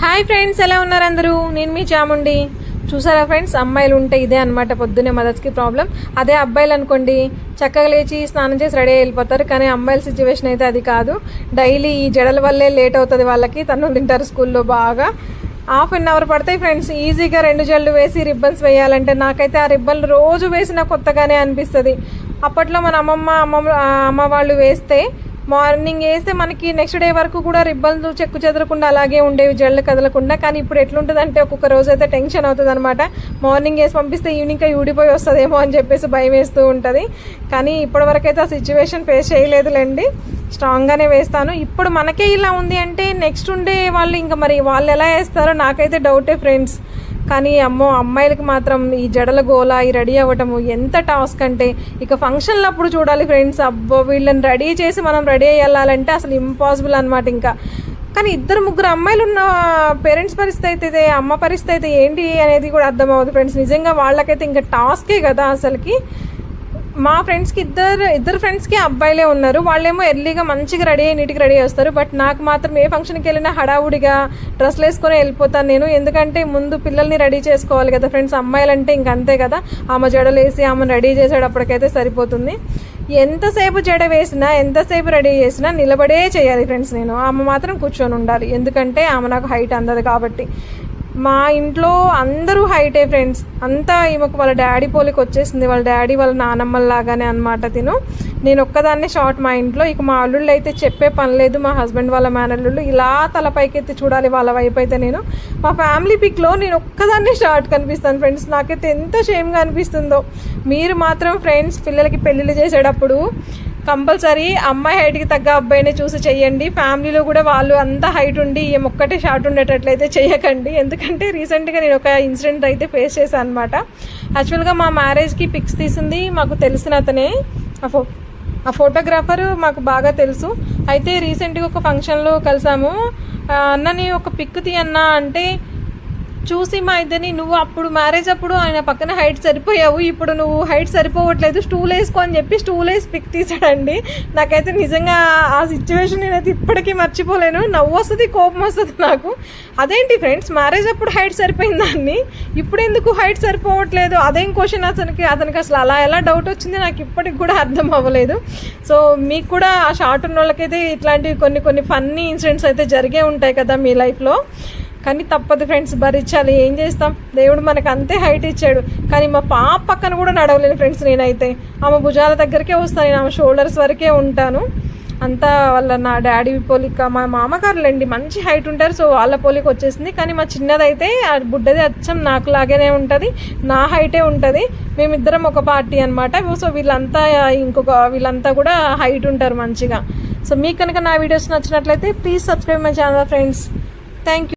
Hi friends, ఎలా ఉన్నారు అందరూ? నేను మీ చాముండి. చూసారా ఫ్రెండ్స్, అమ్మాయిలు ఉంటే ఇదే అనమాట పొద్దున్నే మదర్స్కి ప్రాబ్లం. అదే అబ్బాయిలు అనుకోండి, చక్కగా లేచి స్నానం చేసి రెడీ వెళ్ళిపోతారు. కానీ అమ్మాయిల సిచ్యువేషన్ అయితే అది కాదు. డైలీ ఈ జడల వల్లే లేట్ అవుతుంది వాళ్ళకి. తను తింటారు స్కూల్లో బాగా. హాఫ్ అన్ అవర్ పడతాయి ఫ్రెండ్స్ ఈజీగా 2 జడలు వేసి రిబ్బన్స్ వేయాలంటే. నాకైతే ఆ రిబ్బన్లు రోజు వేసినా కొత్తగానే అనిపిస్తుంది. అప్పట్లో మన అమ్మ వాళ్ళు వేస్తే మార్నింగ్ వేస్తే మనకి నెక్స్ట్ డే వరకు కూడా రిబ్బన్లు చెక్కు చెదరకుండా అలాగే ఉండేవి, జడలు కదలకుండా. కానీ ఇప్పుడు ఎట్లుంటుంది అంటే ఒక్కొక్క రోజు అయితే టెన్షన్ అవుతుంది అనమాట. మార్నింగ్ వేసి పంపిస్తే ఈవినింగ్ ఊడిపోయి వస్తుందేమో అని చెప్పేసి భయం వేస్తూ ఉంటుంది. కానీ ఇప్పటివరకు అయితే ఆ సిచ్యువేషన్ ఫేస్ చేయలేదులేండి. స్ట్రాంగ్గానే వేస్తాను. ఇప్పుడు మనకే ఇలా ఉంది అంటే నెక్స్ట్ ఉండే వాళ్ళు ఇంకా మరి వాళ్ళు ఎలా వేస్తారో నాకైతే డౌటే ఫ్రెండ్స్. కానీ అమ్మో, అమ్మాయిలకి మాత్రం ఈ జడల గోల, ఈ రెడీ అవ్వటము ఎంత టాస్క్ అంటే ఇక ఫంక్షన్లు అప్పుడు చూడాలి ఫ్రెండ్స్. అబ్బో, వీళ్ళని రెడీ చేసి మనం రెడీ అయ్యాలంటే అసలు ఇంపాసిబుల్ అనమాట ఇంకా. కానీ 2-3 అమ్మాయిలు ఉన్న పేరెంట్స్ పరిస్థితి అయితే, అమ్మ పరిస్థితి అయితే ఏంటి అనేది కూడా అర్థం అవ్వదు ఫ్రెండ్స్. నిజంగా వాళ్ళకైతే ఇంకా టాస్కే కదా అసలుకి. మా ఫ్రెండ్స్కి ఇద్దరు ఫ్రెండ్స్కి అబ్బాయిలే ఉన్నారు. వాళ్ళేమో ఎర్లీగా మంచిగా రెడీ అయ్యి నీట్గా రెడీ చేస్తారు. బట్ నాకు మాత్రం ఏ ఫంక్షన్కి వెళ్ళినా హడావుడిగా డ్రెస్లు వేసుకొని వెళ్ళిపోతాను నేను. ఎందుకంటే ముందు పిల్లల్ని రెడీ చేసుకోవాలి కదా ఫ్రెండ్స్. అమ్మాయిలంటే ఇంక అంతే కదా, ఆమె జడలు వేసి ఆమెను రెడీ చేసేటప్పటికైతే సరిపోతుంది. ఎంతసేపు జడ వేసినా, ఎంతసేపు రెడీ చేసినా నిలబడే చేయాలి ఫ్రెండ్స్ నేను. ఆమె మాత్రం కూర్చొని ఉండాలి, ఎందుకంటే ఆమె నాకు హైట్ అందదు కాబట్టి. మా ఇంట్లో అందరూ హైటే ఫ్రెండ్స్. అంతా ఈమెకు వాళ్ళ డాడీ పోలికి వచ్చేసింది. వాళ్ళ డాడీ వాళ్ళ నానమ్మలాగానే అనమాట తిను. నేను ఒక్కదాన్నే షార్ట్ మా ఇంట్లో. ఇక మా అల్లుళ్ళు అయితే చెప్పే పని లేదు. మా హస్బెండ్ వాళ్ళ మేనల్లుళ్ళు ఇలా తలపైకెత్తి చూడాలి వాళ్ళ వైపు అయితే. నేను మా ఫ్యామిలీ పిక్లో నేను ఒక్కదాన్నే షార్ట్ కనిపిస్తాను ఫ్రెండ్స్. నాకైతే ఎంత షేమ్గా అనిపిస్తుందో. మీరు మాత్రం ఫ్రెండ్స్ పిల్లలకి పెళ్ళిళ్ళు చేసేటప్పుడు కంపల్సరీ అమ్మాయి హైట్కి తగ్గ అబ్బాయిని చూసి చెయ్యండి. ఫ్యామిలీలో కూడా వాళ్ళు అంత హైట్ ఉండి ఒక్కటే షార్ట్ ఉండేటట్లయితే చేయకండి. ఎందుకంటే రీసెంట్గా నేను ఒక ఇన్సిడెంట్ అయితే ఫేస్ చేశాను అనమాట. యాక్చువల్గా మా మ్యారేజ్కి పిక్స్ తీసింది మాకు తెలిసిన అతనే. ఆ ఫోటోగ్రాఫర్ మాకు బాగా తెలుసు. అయితే రీసెంట్గా ఒక ఫంక్షన్లో కలిసాము. అన్నని ఒక పిక్ తీయన్నా అంటే చూసి మా ఇద్దరిని, నువ్వు అప్పుడు మ్యారేజ్ అప్పుడు ఆయన పక్కన హైట్ సరిపోయావు, ఇప్పుడు నువ్వు హైట్ సరిపోవట్లేదు, స్టూల్ వేసుకో అని చెప్పి స్టూల్ వేసి పిక్ తీసాడండి. నాకైతే నిజంగా ఆ సిచ్యువేషన్ నేనైతే ఇప్పటికీ మర్చిపోలేను. నవ్వు వస్తుంది, కోపం వస్తుంది నాకు. అదేంటి ఫ్రెండ్స్, మ్యారేజ్ అప్పుడు హైట్ సరిపోయింది దాన్ని, ఇప్పుడు ఎందుకు హైట్ సరిపోవట్లేదు? అదేం క్వశ్చన్ అతనికి అసలు అలా ఎలా డౌట్ వచ్చింది నాకు ఇప్పటికి కూడా అర్థం అవ్వలేదు. సో మీకు కూడా ఆ షార్ట్ ఉన్న వాళ్ళకైతే ఇట్లాంటివి కొన్ని ఫన్నీ ఇన్సిడెంట్స్ అయితే జరిగే ఉంటాయి కదా మీ లైఫ్లో. కానీ తప్పదు ఫ్రెండ్స్, భరించాలి. ఏం చేస్తాం, దేవుడు మనకు అంతే హైట్ ఇచ్చాడు. కానీ మా పాప పక్కన కూడా నడవలేను ఫ్రెండ్స్ నేనైతే. ఆమె భుజాల దగ్గరికే వస్తాను నేను, ఆమె షోల్డర్స్ వరకే ఉంటాను. అంతా వాళ్ళ నా డాడీ పోలిక, మా మామగారులండి మంచి హైట్ ఉంటారు, సో వాళ్ళ పోలిక వచ్చేసింది. కానీ మా చిన్నదైతే ఆ బుడ్డది అచ్చం నాకు లాగానే ఉంటుంది, నా హైటే ఉంటుంది. మేమిద్దరం ఒక పార్టీ అనమాట. సో వీళ్ళంతా కూడా హైట్ ఉంటారు మంచిగా. సో మీకు కనుక నా వీడియోస్ నచ్చినట్లయితే please subscribe my channel friends. Thank you.